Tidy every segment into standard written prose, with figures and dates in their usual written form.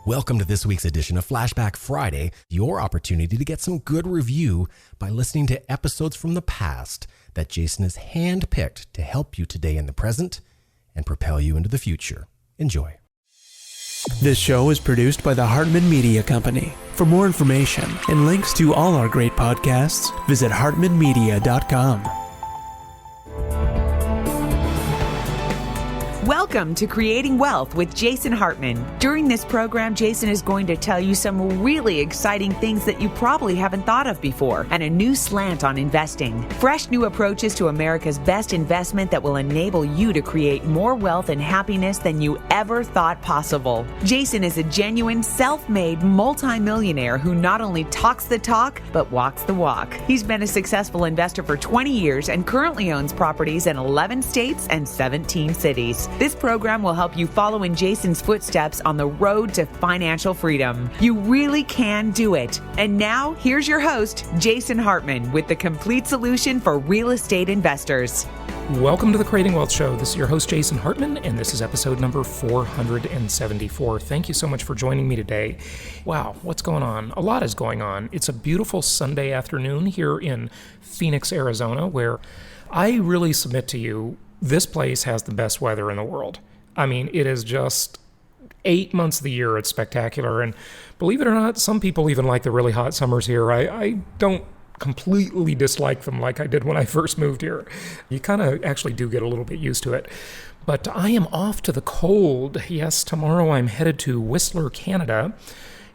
Welcome to this week's edition of Flashback Friday, your opportunity to get some good review by listening to episodes from the past that Jason has handpicked to help you today in the present and propel you into the future. Enjoy. This show is produced by the Hartman Media Company. For more information and links to all our great podcasts, visit hartmanmedia.com. Welcome to Creating Wealth with Jason Hartman. During this program, Jason is going to tell you some really exciting things that you probably haven't thought of before and a new slant on investing. Fresh new approaches to America's best investment that will enable you to create more wealth and happiness than you ever thought possible. Jason is a genuine, self-made multimillionaire who not only talks the talk, but walks the walk. He's been a successful investor for 20 years and currently owns properties in 11 states and 17 cities. This program will help you follow in Jason's footsteps on the road to financial freedom. You really can do it. And now, here's your host, Jason Hartman, with the complete solution for real estate investors. Welcome to the Creating Wealth Show. This is your host, Jason Hartman, and this is episode number 474. Thank you so much for joining me today. Wow, what's going on? A lot is going on. It's a beautiful Sunday afternoon here in Phoenix, Arizona, where I really submit to you, this place has the best weather in the world. I mean, it is just 8 months of the year. It's spectacular. And believe it or not, some people even like the really hot summers here. I don't completely dislike them like I did when I first moved here. You kind of actually do get a little bit used to it. But I am off to the cold. Yes, tomorrow I'm headed to Whistler, Canada.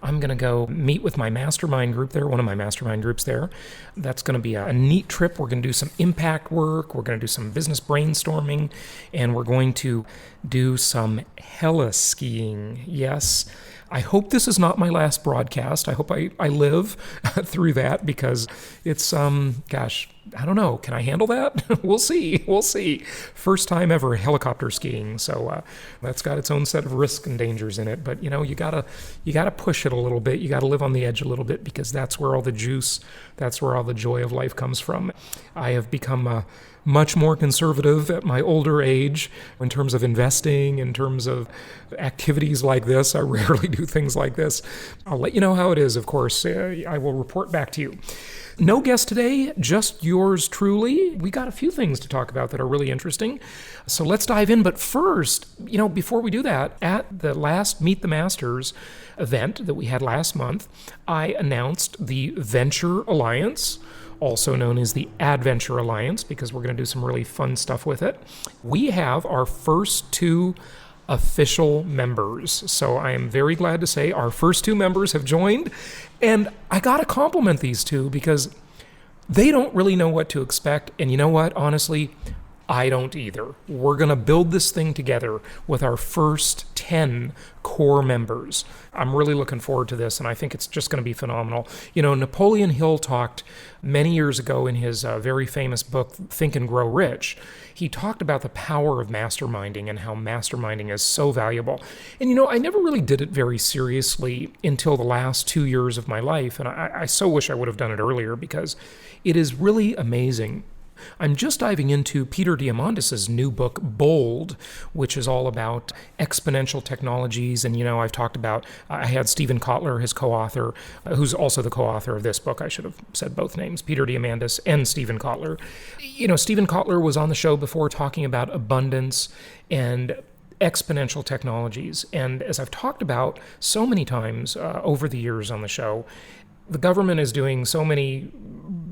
I'm going to go meet with my mastermind group there, one of my mastermind groups there. That's going to be a neat trip. We're going to do some impact work. We're going to do some business brainstorming, and we're going to do some heli skiing. Yes. I hope this is not my last broadcast. I hope I live through that because it's, I don't know. Can I handle that? We'll see. First time ever helicopter skiing. So that's got its own set of risks and dangers in it. But, you know, you gotta push it a little bit. You got to live on the edge a little bit because that's where all the juice, that's where all the joy of life comes from. I have become much more conservative at my older age in terms of investing, in terms of activities like this. I rarely do things like this. I'll let you know how it is, of course. I will report back to you. No guest today, just yours truly. We got a few things to talk about that are really interesting. So let's dive in. But first, you know, before we do that, at the last Meet the Masters event that we had last month, I announced the Venture Alliance, also known as the Adventure Alliance, because we're going to do some really fun stuff with it. We have our first 2 official members. So I am very glad to say our first 2 members have joined. And I got to compliment these 2 because they don't really know what to expect. And you know what? Honestly, I don't either. We're going to build this thing together with our first 10 core members. I'm really looking forward to this, and I think it's just going to be phenomenal. You know, Napoleon Hill talked many years ago in his very famous book, Think and Grow Rich. He talked about the power of masterminding and how masterminding is so valuable. And, you know, I never really did it very seriously until the last 2 years of my life, and I so wish I would have done it earlier because it is really amazing. I'm just diving into Peter Diamandis' new book, Bold, which is all about exponential technologies. And, you know, I've talked about, I had Stephen Kotler, his co-author, who's also the co-author of this book. I should have said both names, Peter Diamandis and Stephen Kotler. You know, Stephen Kotler was on the show before talking about abundance and exponential technologies. And as I've talked about so many times over the years on the show, the government is doing so many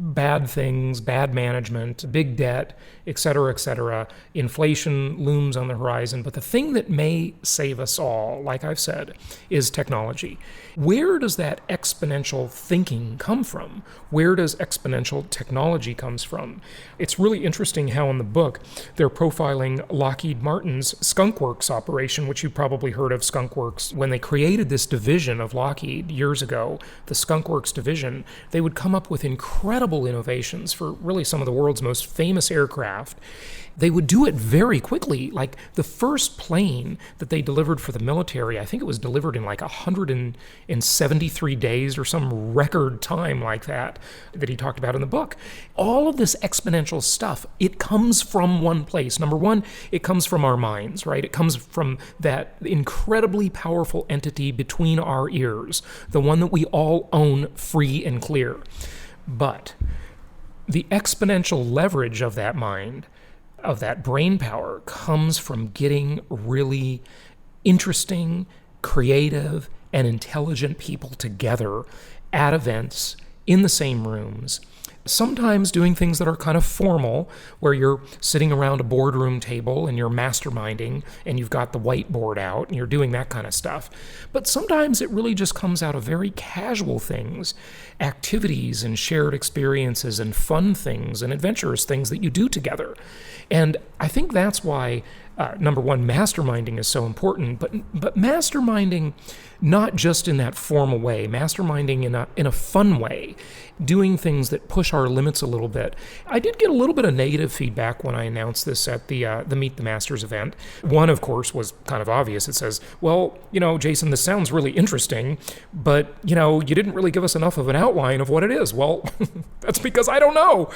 bad things, bad management, big debt, et cetera, inflation looms on the horizon. But the thing that may save us all, like I've said, is technology. Where does that exponential thinking come from? Where does exponential technology comes from? It's really interesting how in the book they're profiling Lockheed Martin's Skunk Works operation, which you probably heard of Skunk Works. When they created this division of Lockheed years ago, the Skunk Works division, they would come up with incredible innovations for really some of the world's most famous aircraft, they would do it very quickly. Like the first plane that they delivered for the military, I think it was delivered in like 173 days or some record time like that he talked about in the book. All of this exponential stuff, it comes from one place. Number one, it comes from our minds, right? It comes from that incredibly powerful entity between our ears, the one that we all own free and clear. But the exponential leverage of that mind, of that brain power, comes from getting really interesting, creative, and intelligent people together at events in the same rooms, sometimes doing things that are kind of formal, where you're sitting around a boardroom table and you're masterminding and you've got the whiteboard out and you're doing that kind of stuff. But sometimes it really just comes out of very casual things, activities and shared experiences and fun things and adventurous things that you do together. And I think that's why, number one, masterminding is so important, but masterminding not just in that formal way, masterminding in a fun way, doing things that push our limits a little bit. I did get a little bit of negative feedback when I announced this at the Meet the Masters event. One, of course, was kind of obvious. It says, well, Jason, this sounds really interesting, but, you didn't really give us enough of an outline of what it is. Well, that's because I don't know.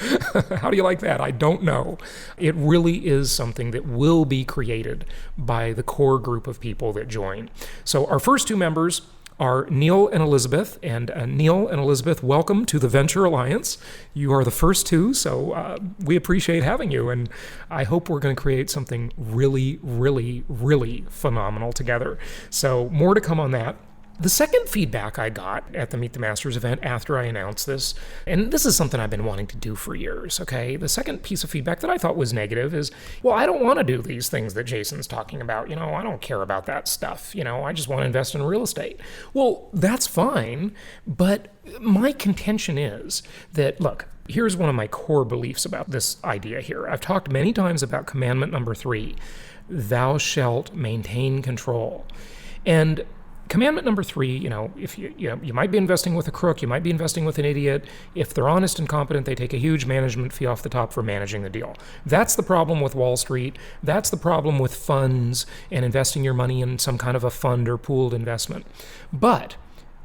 How do you like that? I don't know. It really is something that will be created by the core group of people that join. So our first two members are Neil and Elizabeth. And Neil and Elizabeth, welcome to the Venture Alliance. You are the first two, so we appreciate having you. And I hope we're going to create something really, really, really phenomenal together. So more to come on that. The second feedback I got at the Meet the Masters event after I announced this, and this is something I've been wanting to do for years, okay? The second piece of feedback that I thought was negative is, well, I don't want to do these things that Jason's talking about. I don't care about that stuff. I just want to invest in real estate. Well, that's fine, but my contention is that, look, here's one of my core beliefs about this idea here. I've talked many times about commandment number 3, thou shalt maintain control. And commandment number 3, if you might be investing with a crook, you might be investing with an idiot. If they're honest and competent, they take a huge management fee off the top for managing the deal. That's the problem with Wall Street. That's the problem with funds and investing your money in some kind of a fund or pooled investment. But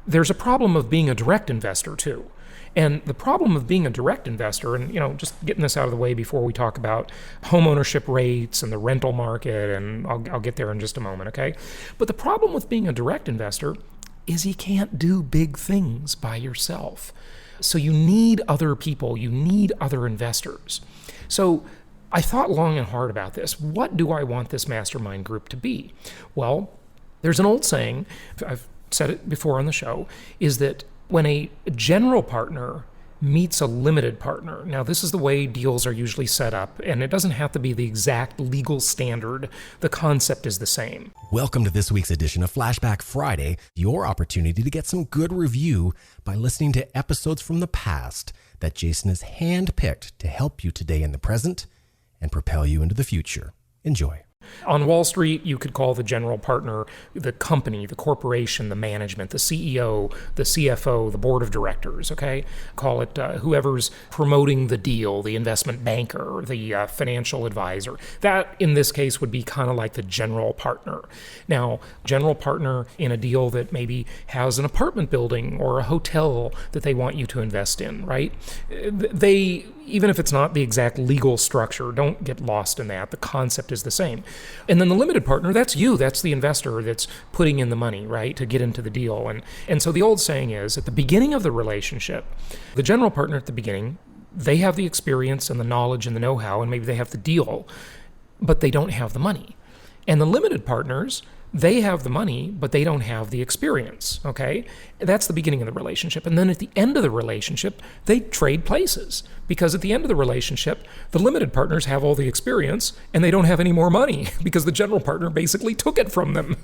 there's a problem of being a direct investor too. And the problem of being a direct investor, and just getting this out of the way before we talk about homeownership rates and the rental market, and I'll get there in just a moment, okay? But the problem with being a direct investor is you can't do big things by yourself. So you need other people, you need other investors. So I thought long and hard about this. What do I want this mastermind group to be? Well, there's an old saying, I've said it before on the show, is that when a general partner meets a limited partner, now this is the way deals are usually set up, and it doesn't have to be the exact legal standard. The concept is the same. Welcome to this week's edition of Flashback Friday, your opportunity to get some good review by listening to episodes from the past that Jason has handpicked to help you today in the present and propel you into the future. Enjoy. On Wall Street, you could call the general partner the company, the corporation, the management, the CEO, the CFO, the board of directors, okay? Call it whoever's promoting the deal, the investment banker, the financial advisor. That, in this case, would be kind of like the general partner. Now, general partner in a deal that maybe has an apartment building or a hotel that they want you to invest in, right? They, even if it's not the exact legal structure, don't get lost in that. The concept is the same. And then the limited partner, that's you. That's the investor that's putting in the money, right, to get into the deal. And so the old saying is, at the beginning of the relationship, the general partner at the beginning, they have the experience and the knowledge and the know-how, and maybe they have the deal, but they don't have the money. And the limited partners, they have the money, but they don't have the experience, okay? That's the beginning of the relationship. And then at the end of the relationship, they trade places. Because at the end of the relationship, the limited partners have all the experience, and they don't have any more money because the general partner basically took it from them.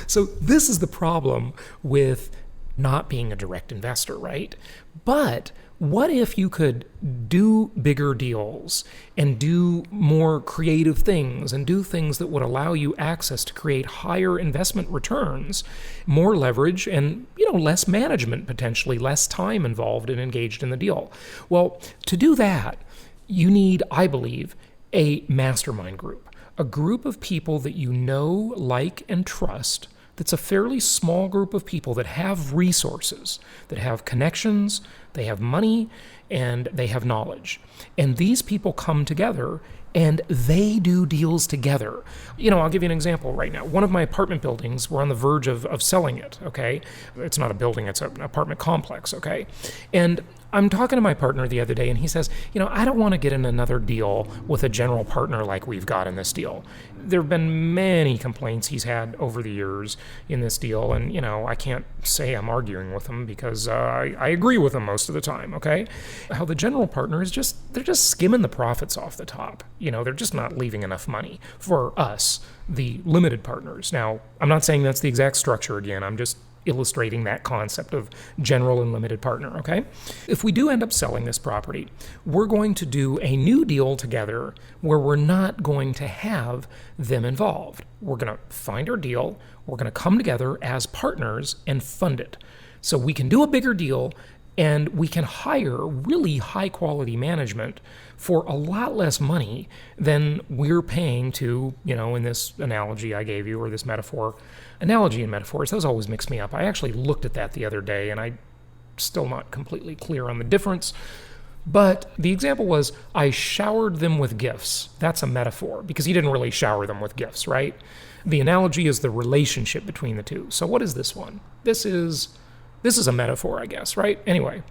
So this is the problem with not being a direct investor, right? But What if you could do bigger deals and do more creative things and do things that would allow you access to create higher investment returns, more leverage, and less management, potentially less time involved and engaged in the deal? Well, to do that, you need, I believe, a mastermind group, a group of people that you know, like, and trust. That's a fairly small group of people that have resources, that have connections, they have money, and they have knowledge. And these people come together and they do deals together. I'll give you an example right now. One of my apartment buildings, we're on the verge of selling it, okay? It's not a building, it's an apartment complex, okay? And I'm talking to my partner the other day, and he says, I don't want to get in another deal with a general partner like we've got in this deal. There have been many complaints he's had over the years in this deal, and, I can't say I'm arguing with him because I agree with him most of the time, okay? How the general partner is they're just skimming the profits off the top. They're just not leaving enough money for us, the limited partners. Now, I'm not saying that's the exact structure again. I'm just illustrating that concept of general and limited partner, okay? If we do end up selling this property, we're going to do a new deal together where we're not going to have them involved. We're going to find our deal, we're going to come together as partners and fund it. So we can do a bigger deal and we can hire really high quality management for a lot less money than we're paying to, in this analogy I gave you, or this metaphor. Analogy and metaphors, those always mix me up. I actually looked at that the other day and I'm still not completely clear on the difference. But the example was, I showered them with gifts. That's a metaphor because he didn't really shower them with gifts, right? The analogy is the relationship between the two. So what is this one? This is a metaphor, I guess, right? Anyway,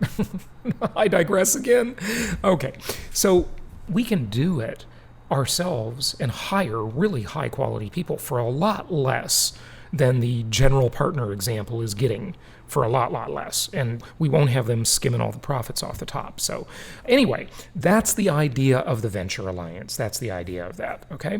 I digress again. Okay, so we can do it ourselves and hire really high quality people for a lot less than the general partner example is getting, for a lot less. And we won't have them skimming all the profits off the top. So anyway, that's the idea of the Venture Alliance. That's the idea of that, okay?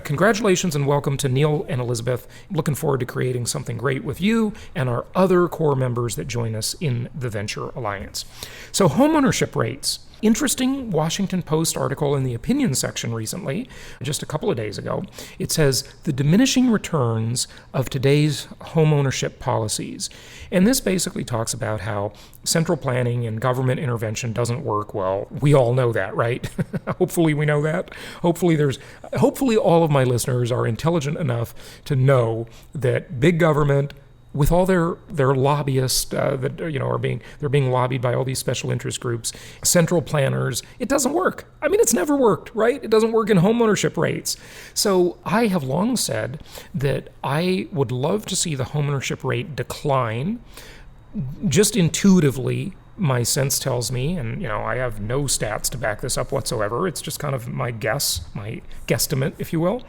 Congratulations and welcome to Neil and Elizabeth. Looking forward to creating something great with you and our other core members that join us in the Venture Alliance. So homeownership rates. Interesting Washington Post article in the opinion section recently, just a couple of days ago. It says, the diminishing returns of today's homeownership policies. And this basically talks about how central planning and government intervention doesn't work well. We all know that, right? Hopefully we know that. Hopefully all of my listeners are intelligent enough to know that big government, with all their lobbyists that they're being lobbied by all these special interest groups, central planners, it doesn't work. I mean, it's never worked, right? It doesn't work in homeownership rates. So I have long said that I would love to see the homeownership rate decline. Just intuitively, my sense tells me, and I have no stats to back this up whatsoever, it's just kind of my guess, my guesstimate, if you will,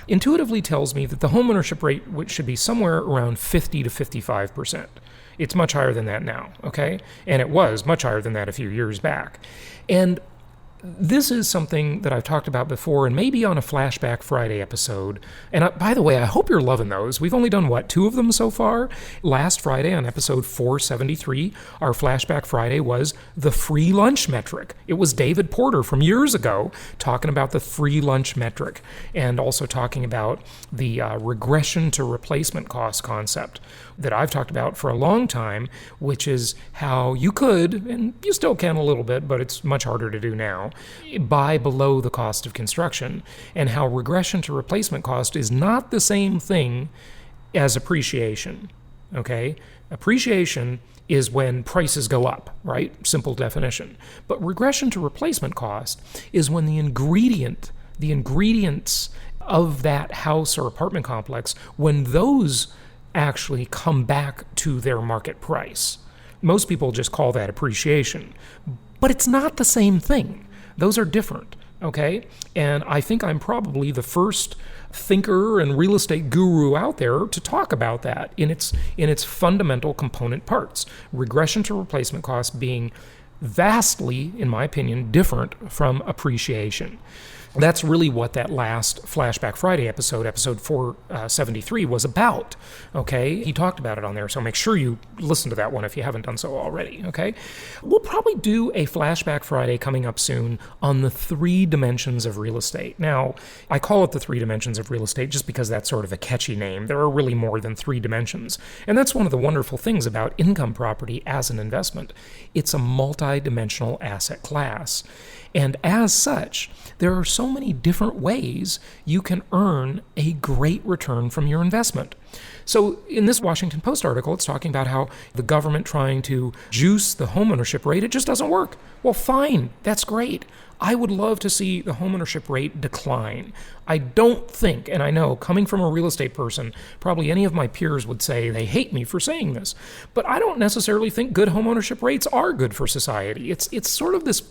intuitively tells me that the homeownership rate should be somewhere around 50 to 55%. It's much higher than that now, okay? And it was much higher than that a few years back. And this is something that I've talked about before, and maybe on a Flashback Friday episode. And by the way, I hope you're loving those. We've only done, 2 of them so far? Last Friday on episode 473, our Flashback Friday was the free lunch metric. It was David Porter from years ago talking about the free lunch metric and also talking about the regression to replacement cost concept that I've talked about for a long time, which is how you could, and you still can a little bit, but it's much harder to do now, buy below the cost of construction, and how regression to replacement cost is not the same thing as appreciation, okay? Appreciation is when prices go up, right? Simple definition. But regression to replacement cost is when the ingredients of that house or apartment complex, when those actually come back to their market price. Most people just call that appreciation, but it's not the same thing. Those are different, okay? And I think I'm probably the first thinker and real estate guru out there to talk about that in its fundamental component parts. Regression to replacement cost being vastly, in my opinion, different from appreciation. That's really what that last Flashback Friday episode 473, was about, okay? He talked about it on there, so make sure you listen to that one if you haven't done so already, okay? We'll probably do a Flashback Friday coming up soon on the 3 dimensions of real estate. Now, I call it the 3 dimensions of real estate just because that's sort of a catchy name. There are really more than 3 dimensions, and that's one of the wonderful things about income property as an investment. It's a multi-dimensional asset class. And as such, there are so many different ways you can earn a great return from your investment. So in this Washington Post article, it's talking about how the government trying to juice the homeownership rate, it just doesn't work. Well, fine, that's great. I would love to see the homeownership rate decline. I don't think, and I know coming from a real estate person, probably any of my peers would say they hate me for saying this, but I don't necessarily think good homeownership rates are good for society. It's sort of this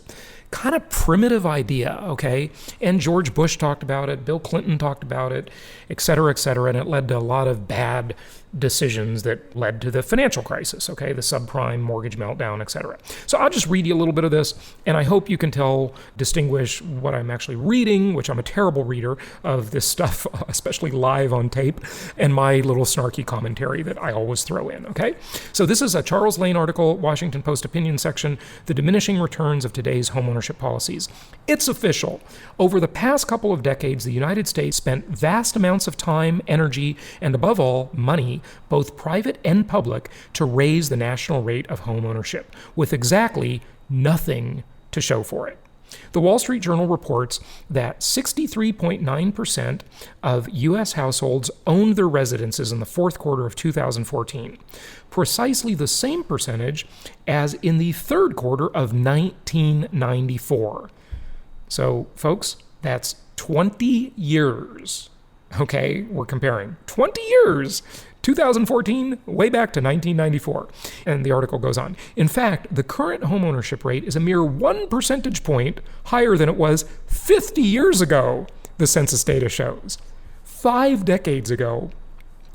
kind of primitive idea, okay? And George Bush talked about it, Bill Clinton talked about it, et cetera, and it led to a lot of bad decisions that led to the financial crisis, okay? The subprime mortgage meltdown, et cetera. So I'll just read you a little bit of this, and I hope you can distinguish what I'm actually reading, which I'm a terrible reader of this stuff, especially live on tape, and my little snarky commentary that I always throw in, okay? So this is a Charles Lane article, Washington Post opinion section, The Diminishing Returns of Today's Homeownership Policies. It's official. Over the past couple of decades, the United States spent vast amounts of time, energy, and above all, money, both private and public, to raise the national rate of home ownership, with exactly nothing to show for it. The Wall Street Journal reports that 63.9% of U.S. households owned their residences in the fourth quarter of 2014, precisely the same percentage as in the third quarter of 1994. So, folks, that's 20 years. Okay, we're comparing 20 years, 2014, way back to 1994. And the article goes on. In fact, the current homeownership rate is a mere 1 percentage point higher than it was 50 years ago, the census data shows. 5 decades ago,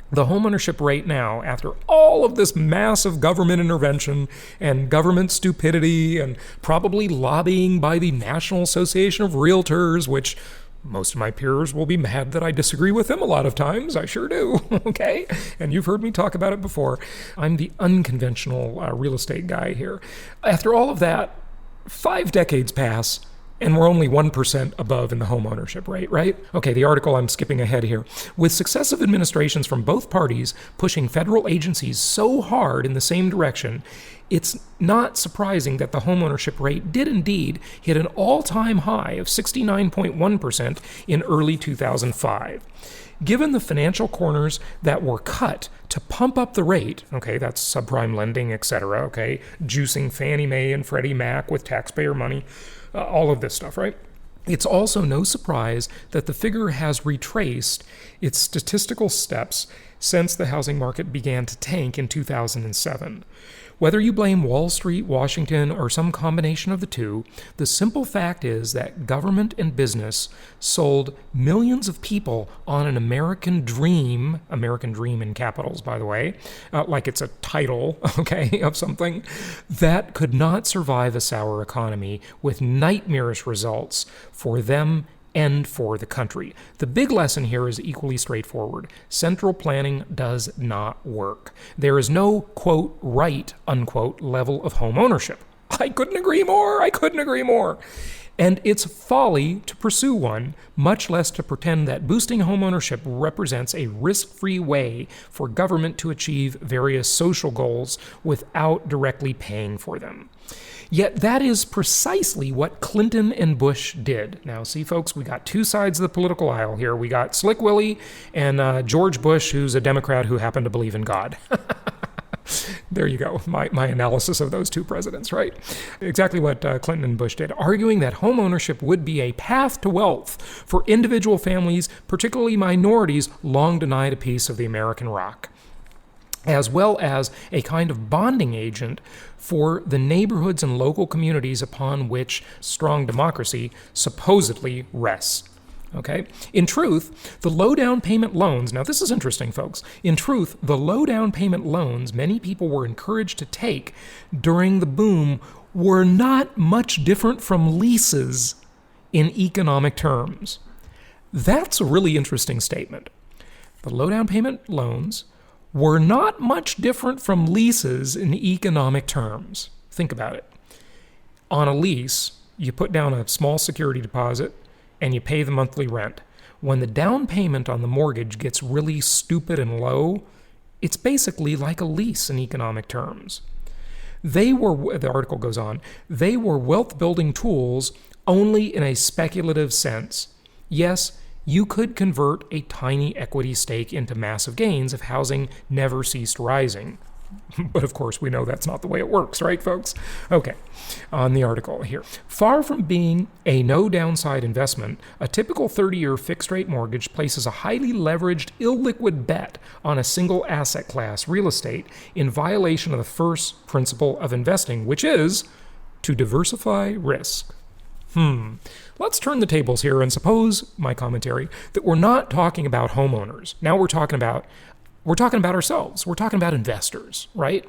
the homeownership rate now, after all of this massive government intervention and government stupidity and probably lobbying by the National Association of Realtors, which most of my peers will be mad that I disagree with them a lot of times. I sure do, okay? And you've heard me talk about it before. I'm the unconventional real estate guy here. After all of that, 5 decades pass, and we're only 1% above in the home ownership rate, right? Okay, the article, I'm skipping ahead here. With successive administrations from both parties pushing federal agencies so hard in the same direction, it's not surprising that the homeownership rate did indeed hit an all-time high of 69.1% in early 2005. Given the financial corners that were cut to pump up the rate, okay, that's subprime lending, etc., okay, juicing Fannie Mae and Freddie Mac with taxpayer money, all of this stuff, right? It's also no surprise that the figure has retraced its statistical steps since the housing market began to tank in 2007. Whether you blame Wall Street, Washington, or some combination of the two, the simple fact is that government and business sold millions of people on an American dream in capitals, by the way, like it's a title, okay, of something, that could not survive a sour economy, with nightmarish results for them and for the country. The big lesson here is equally straightforward. Central planning does not work. There is no, quote, right, unquote, level of home ownership. I couldn't agree more. And it's folly to pursue one, much less to pretend that boosting homeownership represents a risk-free way for government to achieve various social goals without directly paying for them. Yet that is precisely what Clinton and Bush did. Now, see, folks, we got two sides of the political aisle here. We got Slick Willie and George Bush, who's a Democrat who happened to believe in God. There you go, my analysis of those two presidents, right? Exactly what Clinton and Bush did, arguing that home ownership would be a path to wealth for individual families, particularly minorities, long denied a piece of the American rock, as well as a kind of bonding agent for the neighborhoods and local communities upon which strong democracy supposedly rests. Okay? In truth, the low down payment loans, now this is interesting, folks. In truth, the low down payment loans many people were encouraged to take during the boom were not much different from leases in economic terms. That's a really interesting statement. The low down payment loans were not much different from leases in economic terms. Think about it. On a lease, you put down a small security deposit and you pay the monthly rent. When the down payment on the mortgage gets really stupid and low, it's basically like a lease in economic terms. The article goes on, they were wealth building tools only in a speculative sense. Yes, you could convert a tiny equity stake into massive gains if housing never ceased rising. But of course, we know that's not the way it works, right, folks? Okay, on the article here. Far from being a no downside investment, a typical 30-year fixed-rate mortgage places a highly leveraged, illiquid bet on a single asset class, real estate, in violation of the first principle of investing, which is to diversify risk. Let's turn the tables here and suppose, my commentary, that we're not talking about homeowners. Now we're talking about ourselves. We're talking about investors, right?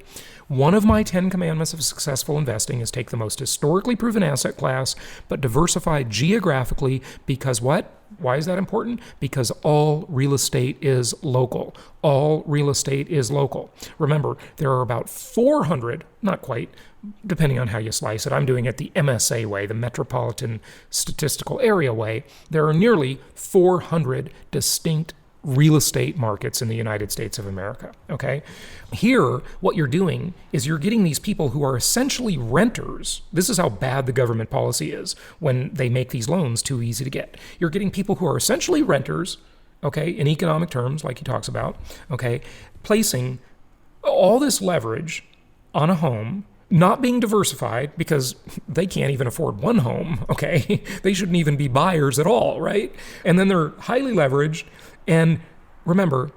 One of my 10 commandments of successful investing is take the most historically proven asset class, but diversify geographically because what? Why is that important? Because all real estate is local. All real estate is local. Remember, there are about 400, not quite, depending on how you slice it. I'm doing it the MSA way, the Metropolitan Statistical Area way. There are nearly 400 distinct real estate markets in the United States of America, okay? Here, what you're doing is you're getting these people who are essentially renters. This is how bad the government policy is when they make these loans too easy to get. You're getting people who are essentially renters, okay, in economic terms, like he talks about, okay, placing all this leverage on a home, not being diversified because they can't even afford one home, okay? They shouldn't even be buyers at all, right? And then they're highly leveraged. And remember,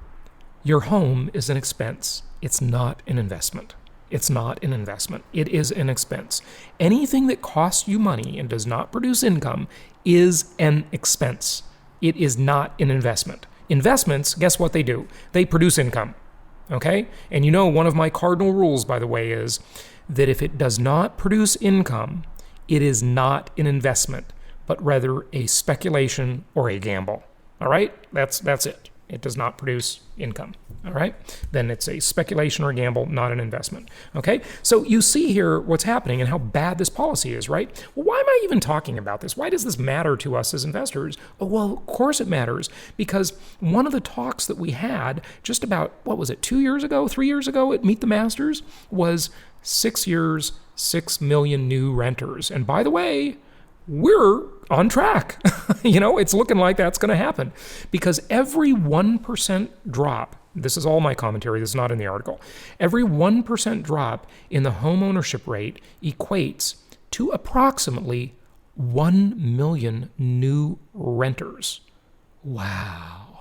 your home is an expense. It's not an investment. It's not an investment. It is an expense. Anything that costs you money and does not produce income is an expense. It is not an investment. Investments, guess what they do? They produce income, okay? And you know, one of my cardinal rules, by the way, is that if it does not produce income, it is not an investment, but rather a speculation or a gamble. All right? That's it. It does not produce income. All right? Then it's a speculation or a gamble, not an investment. Okay? So you see here what's happening and how bad this policy is, right? Well, why am I even talking about this? Why does this matter to us as investors? Oh, well, of course it matters, because one of the talks that we had just about, 3 years ago at Meet the Masters was 6 years, 6 million new renters. And by the way, we're on track. It's looking like that's going to happen, because every 1% drop, this is all my commentary, this is not in the article, every 1% drop in the homeownership rate equates to approximately 1 million new renters. Wow.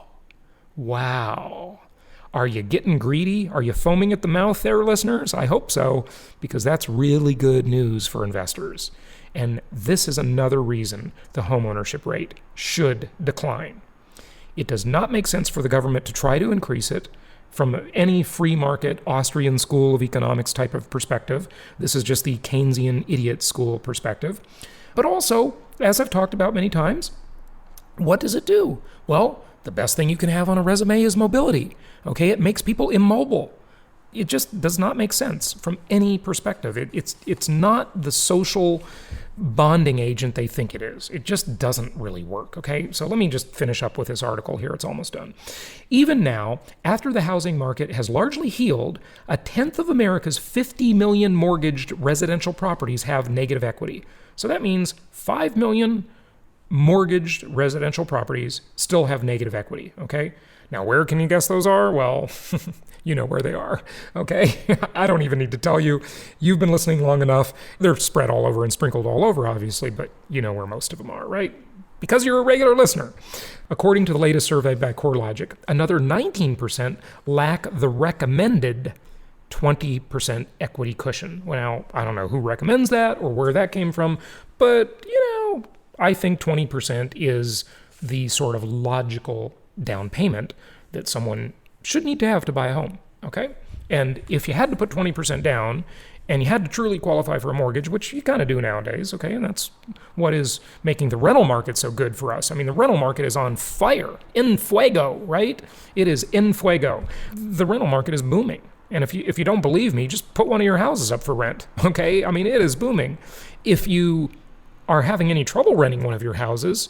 Are you getting greedy? Are you foaming at the mouth there, listeners? I hope so, because that's really good news for investors. And this is another reason the homeownership rate should decline. It does not make sense for the government to try to increase it from any free market Austrian school of economics type of perspective. This is just the Keynesian idiot school perspective. But also, as I've talked about many times, what does it do? Well, the best thing you can have on a resume is mobility. Okay, it makes people immobile. It just does not make sense from any perspective. It's not the social bonding agent they think it is. It just doesn't really work, okay? So let me just finish up with this article here. It's almost done. Even now, after the housing market has largely healed, 1/10 of America's 50 million mortgaged residential properties have negative equity. So that means 5 million mortgaged residential properties still have negative equity, okay? Now, where can you guess those are? Well, you know where they are, okay? I don't even need to tell you. You've been listening long enough. They're spread all over and sprinkled all over, obviously, but you know where most of them are, right? Because you're a regular listener. According to the latest survey by CoreLogic, another 19% lack the recommended 20% equity cushion. Well, I don't know who recommends that or where that came from, but, I think 20% is the sort of logical down payment that someone should need to have to buy a home, okay? And if you had to put 20% down and you had to truly qualify for a mortgage, which you kind of do nowadays, okay? And that's what is making the rental market so good for us. I mean, the rental market is on fire, en fuego, right? It is en fuego. The rental market is booming. And if you don't believe me, just put one of your houses up for rent, okay? I mean, it is booming. If you are having any trouble renting one of your houses,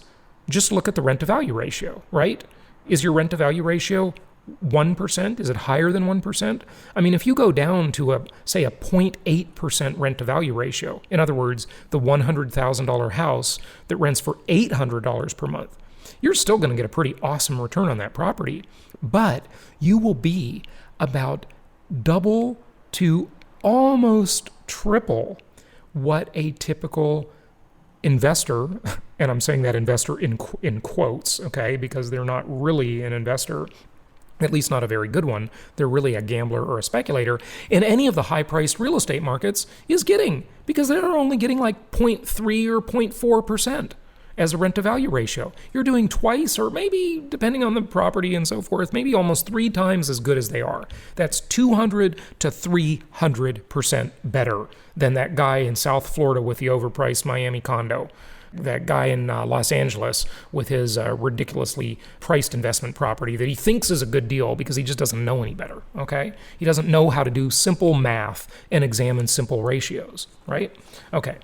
just look at the rent-to-value ratio, right? Is your rent-to-value ratio 1%? Is it higher than 1%? I mean, if you go down to say a 0.8% rent-to-value ratio, in other words, the $100,000 house that rents for $800 per month, you're still going to get a pretty awesome return on that property, but you will be about double to almost triple what a typical investor, and I'm saying that investor in quotes, okay, because they're not really an investor, at least not a very good one. They're really a gambler or a speculator in any of the high-priced real estate markets is getting, because they're only getting like 0.3 or 0.4% as a rent-to-value ratio. You're doing twice, or maybe, depending on the property and so forth, maybe almost 3 times as good as they are. That's 200 to 300% better than that guy in South Florida with the overpriced Miami condo. That guy in Los Angeles with his ridiculously priced investment property that he thinks is a good deal because he just doesn't know any better, okay? He doesn't know how to do simple math and examine simple ratios, right? Okay,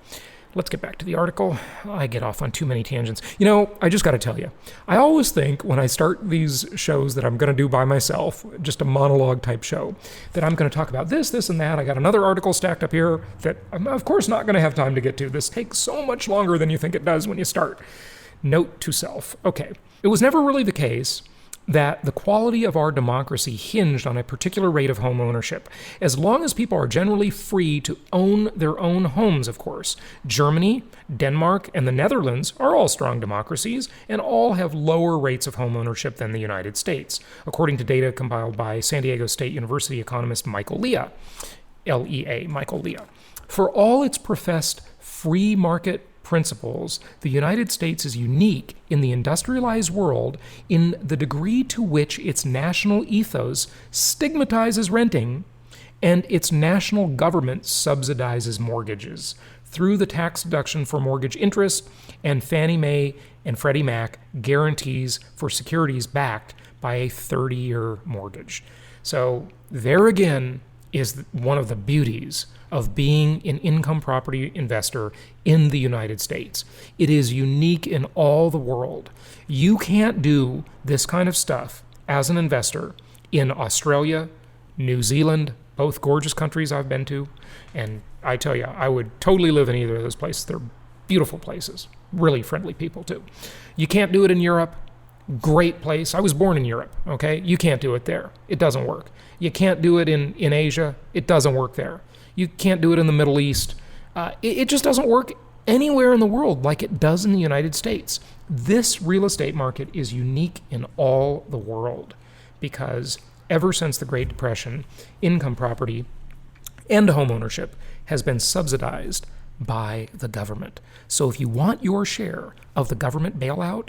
let's get back to the article. I get off on too many tangents. You know, I just got to tell you, I always think when I start these shows that I'm going to do by myself, just a monologue type show, that I'm going to talk about this, and that. I got another article stacked up here that I'm, of course, not going to have time to get to. This takes so much longer than you think it does when you start. Note to self. Okay, it was never really the case that the quality of our democracy hinged on a particular rate of home ownership, as long as people are generally free to own their own homes, of course. Germany, Denmark, and the Netherlands are all strong democracies and all have lower rates of home ownership than the United States, according to data compiled by San Diego State University economist Michael Lea, L-E-A, Michael Lea. For all its professed free market principles, the United States is unique in the industrialized world in the degree to which its national ethos stigmatizes renting and its national government subsidizes mortgages through the tax deduction for mortgage interest and Fannie Mae and Freddie Mac guarantees for securities backed by a 30-year mortgage. So there again is one of the beauties of being an income property investor in the United States. It is unique in all the world. You can't do this kind of stuff as an investor in Australia, New Zealand, both gorgeous countries I've been to, and I tell you, I would totally live in either of those places. They're beautiful places, really friendly people too. You can't do it in Europe. Great place. I was born in Europe, okay? You can't do it there. It doesn't work. You can't do it in Asia. It doesn't work there. You can't do it in the Middle East. It just doesn't work anywhere in the world like it does in the United States. This real estate market is unique in all the world because ever since the Great Depression, income property and homeownership has been subsidized by the government. So if you want your share of the government bailout,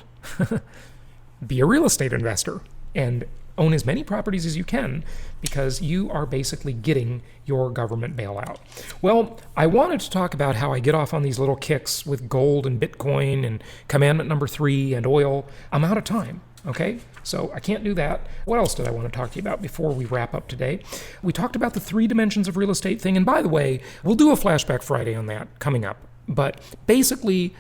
be a real estate investor and own as many properties as you can because you are basically getting your government bailout. Well, I wanted to talk about how I get off on these little kicks with gold and Bitcoin and commandment number 3 and oil. I'm out of time, okay? So I can't do that. What else did I want to talk to you about before we wrap up today? We talked about the 3 dimensions of real estate thing. And by the way, we'll do a Flashback Friday on that coming up. But basically,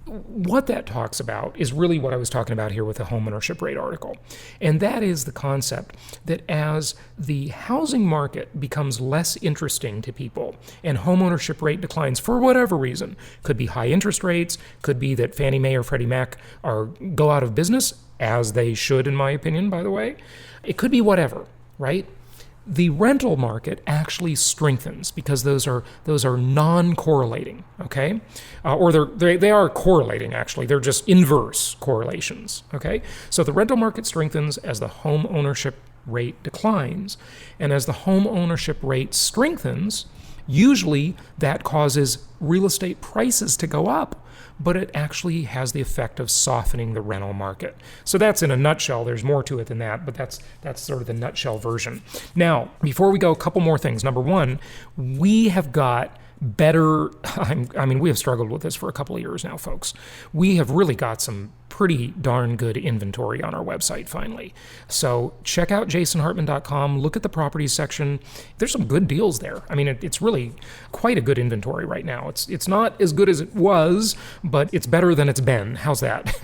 what that talks about is really what I was talking about here with the homeownership rate article. And that is the concept that as the housing market becomes less interesting to people and homeownership rate declines for whatever reason, could be high interest rates, could be that Fannie Mae or Freddie Mac go out of business, as they should in my opinion, by the way. It could be whatever, right? The rental market actually strengthens because those are non-correlating, okay? Or they are correlating, actually. They're just inverse correlations, okay? So the rental market strengthens as the home ownership rate declines. And as the home ownership rate strengthens, usually that causes real estate prices to go up. but it actually has the effect of softening the rental market. So that's in a nutshell. There's more to it than that, but that's sort of the nutshell version. Now, before we go, a couple more things. Number one, we have got better, we have struggled with this for a couple of years now, folks. We have really got some pretty darn good inventory on our website finally. So check out jasonhartman.com, look at the properties section. There's some good deals there. It's really quite a good inventory right now. It's not as good as it was, but it's better than it's been. How's that?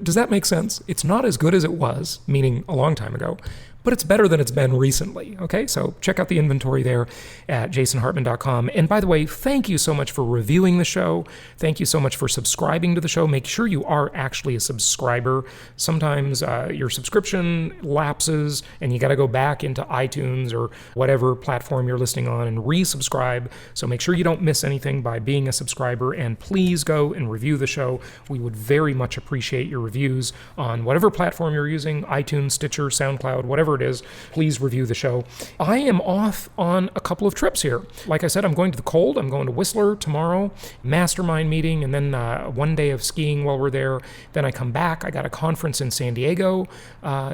Does that make sense? It's not as good as it was, meaning a long time ago, but it's better than it's been recently, okay? So check out the inventory there at jasonhartman.com. And by the way, thank you so much for reviewing the show. Thank you so much for subscribing to the show. Make sure you are actually a subscriber. Sometimes your subscription lapses and you got to go back into iTunes or whatever platform you're listening on and resubscribe. So make sure you don't miss anything by being a subscriber, and please go and review the show. We would very much appreciate your reviews on whatever platform you're using, iTunes, Stitcher, SoundCloud, whatever it is. Please review the show. I am off on a couple of trips here. Like I said, I'm going to the cold. I'm going to Whistler tomorrow, mastermind meeting, and then 1 day of skiing while we're there. Then I come back. I got a conference in San Diego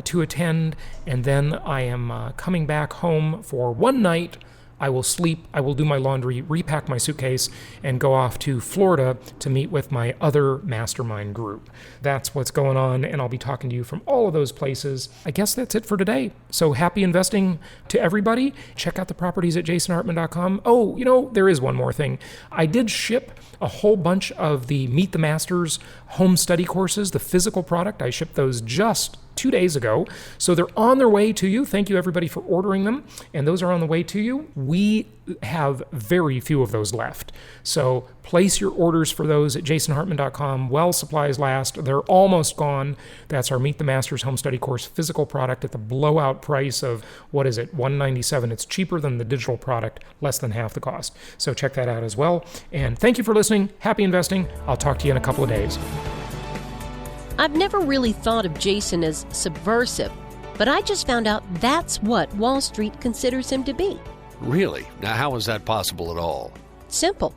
to attend, and then I am coming back home for one night. I will sleep, I will do my laundry, repack my suitcase, and go off to Florida to meet with my other mastermind group. That's what's going on, and I'll be talking to you from all of those places. I guess that's it for today. So happy investing to everybody. Check out the properties at jasonhartman.com. Oh, there is one more thing. I did ship a whole bunch of the Meet the Masters home study courses, the physical product. I shipped those just 2 days ago. So they're on their way to you. Thank you everybody for ordering them. And those are on the way to you. We have very few of those left. So place your orders for those at jasonhartman.com. While supplies last. They're almost gone. That's our Meet the Masters home study course physical product at the blowout price of, what is it, $197. It's cheaper than the digital product, less than half the cost. So check that out as well. And thank you for listening. Happy investing. I'll talk to you in a couple of days. I've never really thought of Jason as subversive, but I just found out that's what Wall Street considers him to be. Really? Now, how is that possible at all? Simple.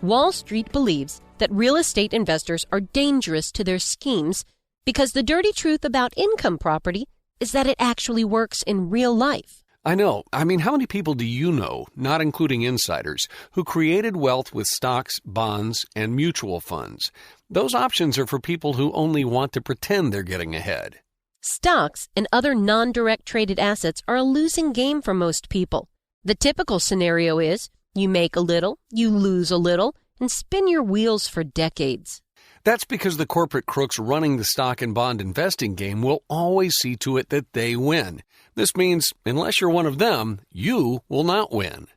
Wall Street believes that real estate investors are dangerous to their schemes because the dirty truth about income property is that it actually works in real life. I know. How many people do you know, not including insiders, who created wealth with stocks, bonds, and mutual funds? Those options are for people who only want to pretend they're getting ahead. Stocks and other non-direct traded assets are a losing game for most people. The typical scenario is you make a little, you lose a little, and spin your wheels for decades. That's because the corporate crooks running the stock and bond investing game will always see to it that they win. This means, unless you're one of them, you will not win.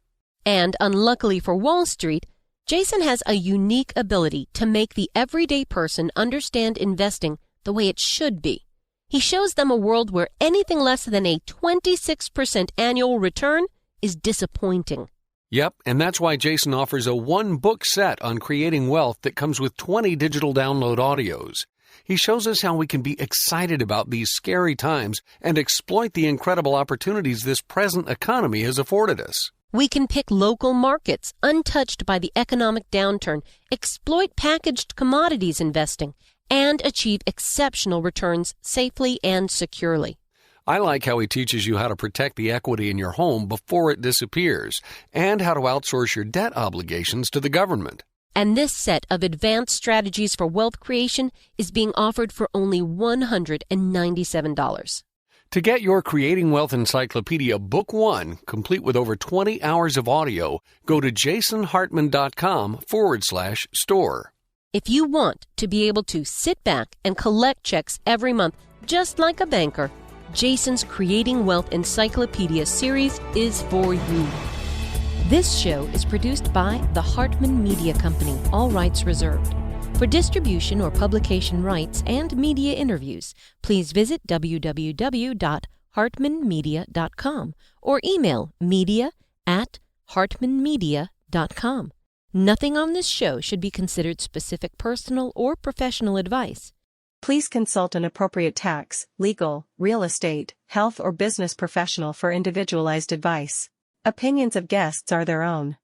And unluckily for Wall Street, Jason has a unique ability to make the everyday person understand investing the way it should be. He shows them a world where anything less than a 26% annual return is disappointing. Yep, and that's why Jason offers a one-book set on creating wealth that comes with 20 digital download audios. He shows us how we can be excited about these scary times and exploit the incredible opportunities this present economy has afforded us. We can pick local markets untouched by the economic downturn, exploit packaged commodities investing, and achieve exceptional returns safely and securely. I like how he teaches you how to protect the equity in your home before it disappears and how to outsource your debt obligations to the government. And this set of advanced strategies for wealth creation is being offered for only $197. To get your Creating Wealth Encyclopedia Book 1, complete with over 20 hours of audio, go to jasonhartman.com/store. If you want to be able to sit back and collect checks every month, just like a banker, Jason's Creating Wealth Encyclopedia series is for you. This show is produced by the Hartman Media Company, all rights reserved. For distribution or publication rights and media interviews, please visit www.hartmanmedia.com or email media@hartmanmedia.com. Nothing on this show should be considered specific personal or professional advice. Please consult an appropriate tax, legal, real estate, health, or business professional for individualized advice. Opinions of guests are their own.